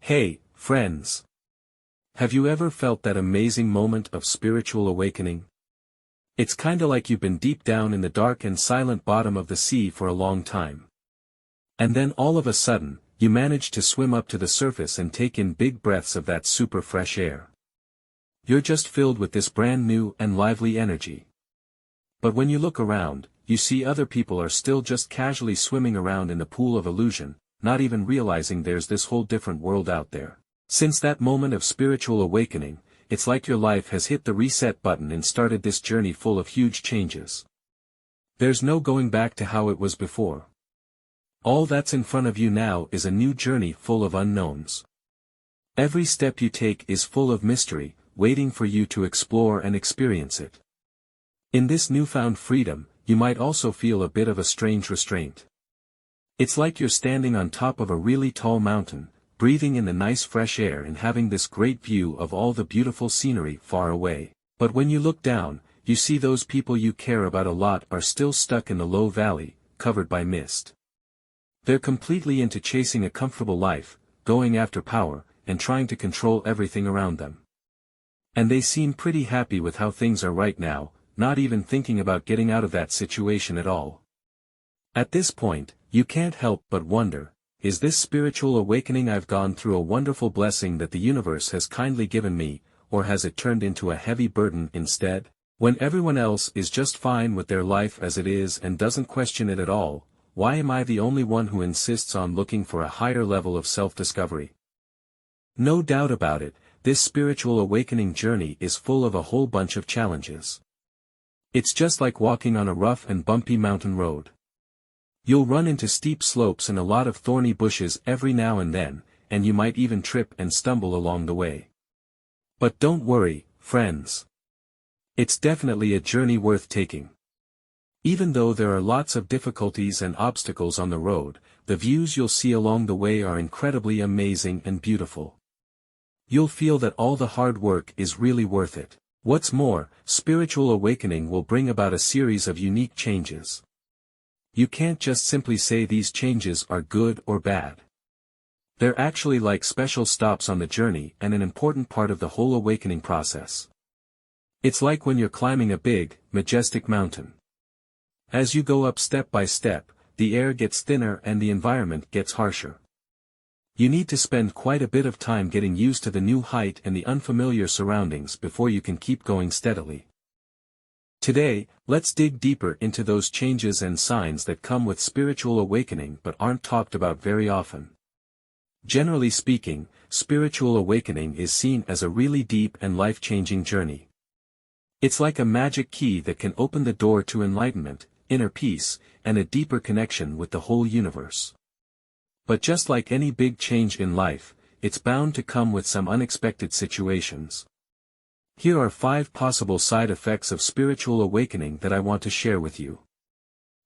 Hey, friends! Have you ever felt that amazing moment of spiritual awakening? It's kinda like you've been deep down in the dark and silent bottom of the sea for a long time. And then all of a sudden, you manage to swim up to the surface and take in big breaths of that super fresh air. You're just filled with this brand new and lively energy. But when you look around, you see other people are still just casually swimming around in the pool of illusion, not even realizing there's this whole different world out there. Since that moment of spiritual awakening, it's like your life has hit the reset button and started this journey full of huge changes. There's no going back to how it was before. All that's in front of you now is a new journey full of unknowns. Every step you take is full of mystery, waiting for you to explore and experience it. In this newfound freedom, you might also feel a bit of a strange restraint. It's like you're standing on top of a really tall mountain, breathing in the nice fresh air and having this great view of all the beautiful scenery far away. But when you look down, you see those people you care about a lot are still stuck in the low valley, covered by mist. They're completely into chasing a comfortable life, going after power, and trying to control everything around them. And they seem pretty happy with how things are right now, not even thinking about getting out of that situation at all. At this point, you can't help but wonder, is this spiritual awakening I've gone through a wonderful blessing that the universe has kindly given me, or has it turned into a heavy burden instead? When everyone else is just fine with their life as it is and doesn't question it at all, why am I the only one who insists on looking for a higher level of self-discovery? No doubt about it, this spiritual awakening journey is full of a whole bunch of challenges. It's just like walking on a rough and bumpy mountain road. You'll run into steep slopes and a lot of thorny bushes every now and then, and you might even trip and stumble along the way. But don't worry, friends. It's definitely a journey worth taking. Even though there are lots of difficulties and obstacles on the road, the views you'll see along the way are incredibly amazing and beautiful. You'll feel that all the hard work is really worth it. What's more, spiritual awakening will bring about a series of unique changes. You can't just simply say these changes are good or bad. They're actually like special stops on the journey and an important part of the whole awakening process. It's like when you're climbing a big, majestic mountain. As you go up step by step, the air gets thinner and the environment gets harsher. You need to spend quite a bit of time getting used to the new height and the unfamiliar surroundings before you can keep going steadily. Today, let's dig deeper into those changes and signs that come with spiritual awakening but aren't talked about very often. Generally speaking, spiritual awakening is seen as a really deep and life-changing journey. It's like a magic key that can open the door to enlightenment, inner peace, and a deeper connection with the whole universe. But just like any big change in life, it's bound to come with some unexpected situations. Here are 5 possible side effects of spiritual awakening that I want to share with you.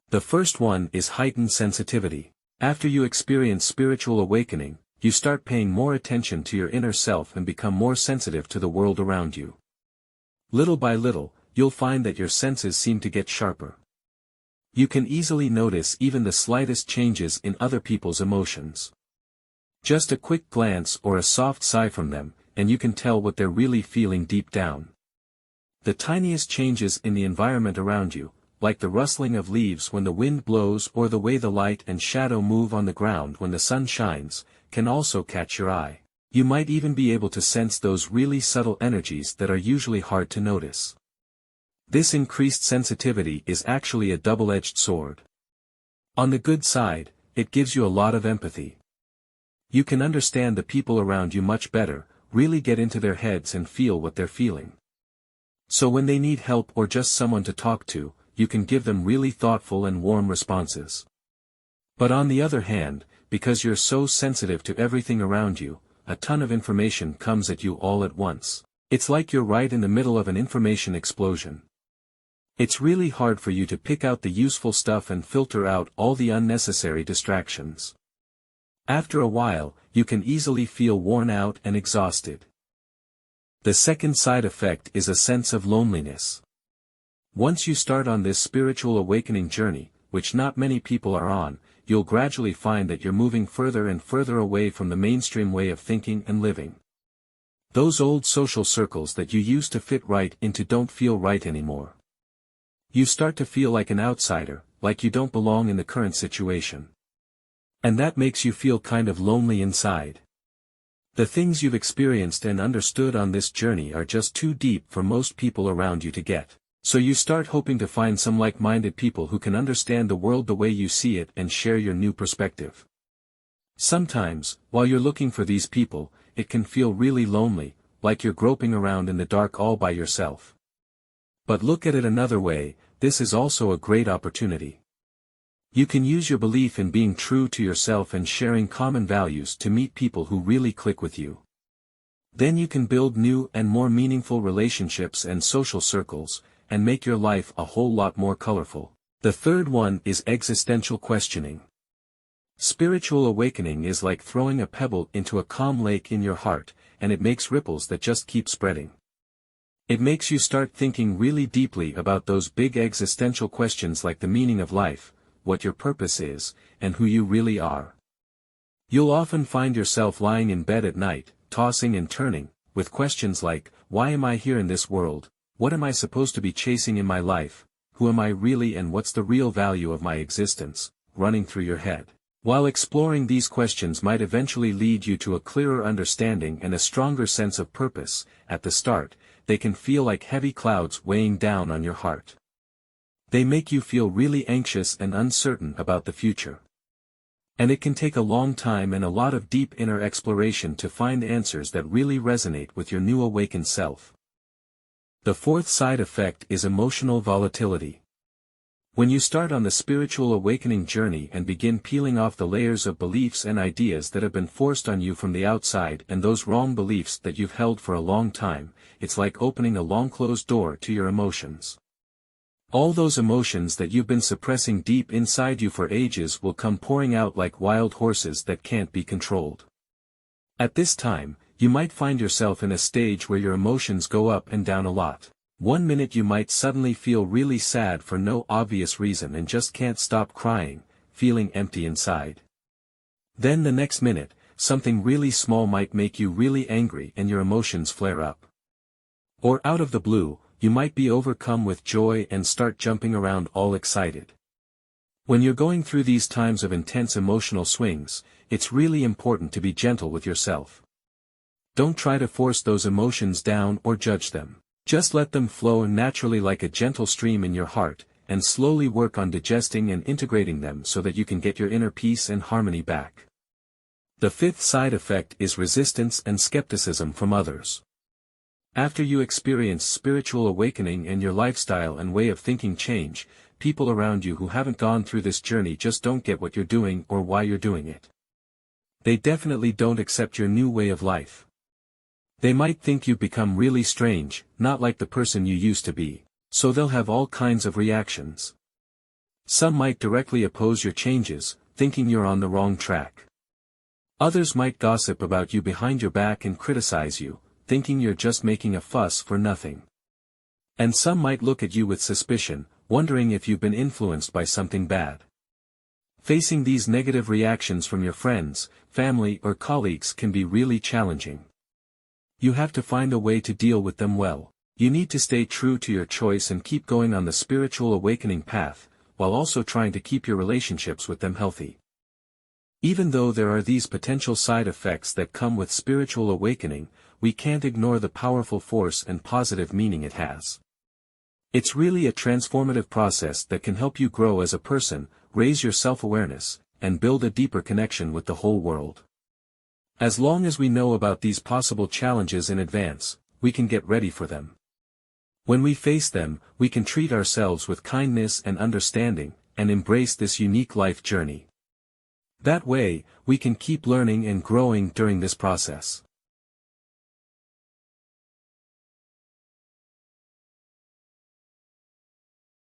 The first one is heightened sensitivity. After you experience spiritual awakening, you start paying more attention to your inner self and become more sensitive to the world around you. Little by little, you'll find that your senses seem to get sharper. You can easily notice even the slightest changes in other people's emotions. Just a quick glance or a soft sigh from them, and you can tell what they're really feeling deep down. The tiniest changes in the environment around you, like the rustling of leaves when the wind blows or the way the light and shadow move on the ground when the sun shines, can also catch your eye. You might even be able to sense those really subtle energies that are usually hard to notice. This increased sensitivity is actually a double-edged sword. On the good side, it gives you a lot of empathy. You can understand the people around you much better, really get into their heads and feel what they're feeling. So when they need help or just someone to talk to, you can give them really thoughtful and warm responses. But on the other hand, because you're so sensitive to everything around you, a ton of information comes at you all at once. It's like you're right in the middle of an information explosion. It's really hard for you to pick out the useful stuff and filter out all the unnecessary distractions. After a while, you can easily feel worn out and exhausted. The second side effect is a sense of loneliness. Once you start on this spiritual awakening journey, which not many people are on, you'll gradually find that you're moving further and further away from the mainstream way of thinking and living. Those old social circles that you used to fit right into don't feel right anymore. You start to feel like an outsider, like you don't belong in the current situation. And that makes you feel kind of lonely inside. The things you've experienced and understood on this journey are just too deep for most people around you to get. So you start hoping to find some like-minded people who can understand the world the way you see it and share your new perspective. Sometimes, while you're looking for these people, it can feel really lonely, like you're groping around in the dark all by yourself. But look at it another way, this is also a great opportunity. You can use your belief in being true to yourself and sharing common values to meet people who really click with you. Then you can build new and more meaningful relationships and social circles, and make your life a whole lot more colorful. The third one is existential questioning. Spiritual awakening is like throwing a pebble into a calm lake in your heart, and it makes ripples that just keep spreading. It makes you start thinking really deeply about those big existential questions like the meaning of life, what your purpose is, and who you really are. You'll often find yourself lying in bed at night, tossing and turning, with questions like, why am I here in this world? What am I supposed to be chasing in my life? Who am I really and what's the real value of my existence, running through your head? While exploring these questions might eventually lead you to a clearer understanding and a stronger sense of purpose, at the start, they can feel like heavy clouds weighing down on your heart. They make you feel really anxious and uncertain about the future. And it can take a long time and a lot of deep inner exploration to find answers that really resonate with your new awakened self. The fourth side effect is emotional volatility. When you start on the spiritual awakening journey and begin peeling off the layers of beliefs and ideas that have been forced on you from the outside and those wrong beliefs that you've held for a long time, it's like opening a long-closed door to your emotions. All those emotions that you've been suppressing deep inside you for ages will come pouring out like wild horses that can't be controlled. At this time, you might find yourself in a stage where your emotions go up and down a lot. One minute you might suddenly feel really sad for no obvious reason and just can't stop crying, feeling empty inside. Then the next minute, something really small might make you really angry and your emotions flare up. Or out of the blue, you might be overcome with joy and start jumping around all excited. When you're going through these times of intense emotional swings, it's really important to be gentle with yourself. Don't try to force those emotions down or judge them. Just let them flow naturally like a gentle stream in your heart, and slowly work on digesting and integrating them so that you can get your inner peace and harmony back. The fifth side effect is resistance and skepticism from others. After you experience spiritual awakening and your lifestyle and way of thinking change, people around you who haven't gone through this journey just don't get what you're doing or why you're doing it. They definitely don't accept your new way of life. They might think you've become really strange, not like the person you used to be, so they'll have all kinds of reactions. Some might directly oppose your changes, thinking you're on the wrong track. Others might gossip about you behind your back and criticize you, thinking you're just making a fuss for nothing. And some might look at you with suspicion, wondering if you've been influenced by something bad. Facing these negative reactions from your friends, family or colleagues can be really challenging. You have to find a way to deal with them well. You need to stay true to your choice and keep going on the spiritual awakening path, while also trying to keep your relationships with them healthy. Even though there are these potential side effects that come with spiritual awakening, we can't ignore the powerful force and positive meaning it has. It's really a transformative process that can help you grow as a person, raise your self-awareness, and build a deeper connection with the whole world. As long as we know about these possible challenges in advance, we can get ready for them. When we face them, we can treat ourselves with kindness and understanding, and embrace this unique life journey. That way, we can keep learning and growing during this process.